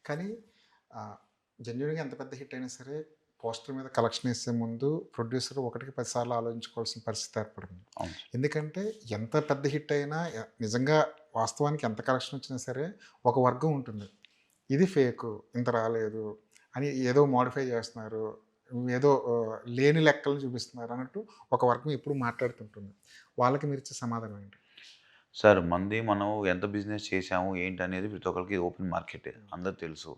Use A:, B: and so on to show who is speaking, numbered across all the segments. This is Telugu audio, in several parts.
A: కానీ జెన్యూన్‌గా ఎంత పెద్ద హిట్ అయినా సరే, పోస్టర్ మీద కలెక్షన్ ఏసే ముందు ప్రొడ్యూసర్ ఒకటికి 10 సార్లు ఆలోచించుకోవాల్సిన పరిస్థితి ఏర్పడింది.
B: అవును.
A: ఎందుకంటే ఎంత పెద్ద హిట్ అయినా నిజంగా వాస్తవానికి ఎంత కలెక్షన్ వచ్చినా సరే, ఒక వర్గం ఉంటుంది. ఇది ఫేకు, ఇంత రాలేదు అని ఏదో మోడిఫై చేస్తున్నారు. ఏదో లేని లెక్కలు చూపిస్తున్నారు అన్నట్టు ఒక వర్గం ఎప్పుడు మాట్లాడుతుంటుంది. వాళ్ళకి మీరిచ్చే సమాధానం ఏంటి?
B: సార్ మనం ఎంత బిజినెస్ చేశాము ఏంటనేది ప్రతి ఒక్కరికి ఓపెన్ మార్కెటే. అందరికి తెలుసు.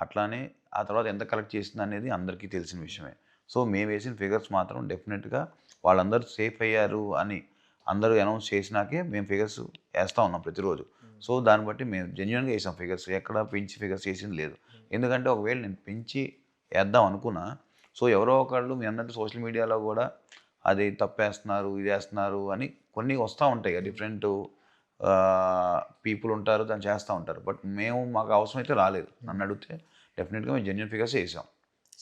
B: అట్లానే ఆ తర్వాత ఎంత కలెక్ట్ చేసిందనేది అందరికీ తెలిసిన విషయమే. సో, మేమేసిన ఫిగర్స్ మాత్రం డెఫినిట్‌గా వాళ్ళందరూ సేఫ్ అయ్యారు అని అందరూ అనౌన్స్ చేసినాకే మేము ఫిగర్స్ ఏస్తా ఉన్నాం ప్రతిరోజు. సో, దాన్ని బట్టి మేము జెన్యూన్‌గా ఏసాం ఫిగర్స్. ఎక్కడ పెంచి ఫిగర్స్ ఏసింది లేదు. ఎందుకంటే ఒకవేళ నేను పెంచి ఏద్దాం అనుకున్నా, సో, ఎవరో ఒకళ్ళు మీరన్నట్టు సోషల్ మీడియాలో గూడా అది తప్పేస్తున్నారు, ఇదేస్తున్నారు అని కొన్ని వస్తా ఉంటాయి. డిఫరెంటు పీపుల్ ఉంటారు. దాన్ని చేస్తా ఉంటారు. బట్ మాకు అవసరమైతే రాలేదు. నన్నడిగితే డెఫినిట్‌గా మేము జెన్యూన్ ఫిగర్సే ఏసాం.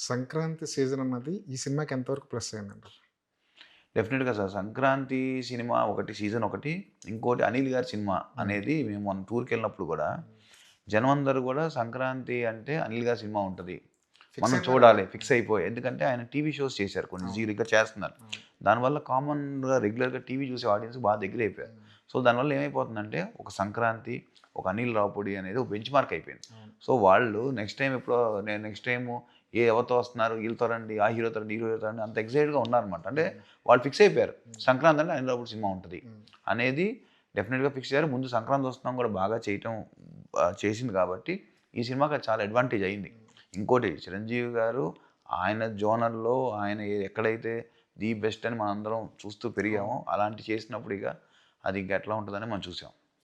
A: సంక్రాంతి సీజన్ అన్నది ఈ సినిమాకి ఎంతవరకు ప్లస్ అయిందంటారు?
B: డెఫినిట్‌గా సార్. సంక్రాంతి సినిమా ఒకటి సీజన్ ఒకటి. ఇంకోటి అనిల్ గారి సినిమా అనేది మేము మొన్న టూర్‌కెళ్ళినప్పుడు గూడా జనమందరూ గూడా సంక్రాంతి అంటే అనిల్ గారి సినిమా ఉంటది.
A: ఫిక్స్
B: మనం
A: అయిపోయారు
B: చూడాలి.
A: కదా!
B: ఫిక్స్ అయిపోయి. ఎందుకంటే ఆయన టీవీ షోస్ చేశారు. కొన్ని
A: అవును.
B: ఇంకా చేస్తున్నారు.
A: అవును.
B: దానివల్ల కామన్‌గా రెగ్యులర్‌గా టీవీ చూసే ఆడియన్స్ బాగా దగ్గరైపోయారు. సో, దానివల్ల ఏమైపోతుందంటే ఒక సంక్రాంతి, ఒక అనిల్ రావుపూడి అనేది ఒక బెంచ్ మార్క్ అయిపోయింది.
A: అవును.
B: సో, వాళ్ళు నెక్స్ట్ టైము ఎవరితో వస్తున్నారు, ఈళ్ళతో రండి, ఆ హీరోతో రండి, ఈ హీరోతో రండి అంత ఎక్సైటెడ్‌గా ఉన్నారనమాట. అంటే వాళ్ళు ఫిక్స్ అయిపోయారు. సంక్రాంతి అంటే అనిల్ రావుపూడి సినిమా ఉంటది అనేది డెఫినిట్‌గా ఫిక్స్ అయ్యారు. ముందు సంక్రాంతి వస్తున్నాం కూడా బాగా చేయటం చేసింది కాబట్టి ఈ సినిమాకి అది చాలా అడ్వాంటేజ్ అయింది. ఇంకోటి చిరంజీవి గారు ఆయన జోనర్‌లో ఆయన ఎక్కడైతే ది బెస్ట్ అని మనందరం చూస్తూ పెరిగామో,
A: అవును.
B: అలాంటివి చేసినప్పుడు అది ఇంక ఎట్లా ఉంటదని మనం చూసాం.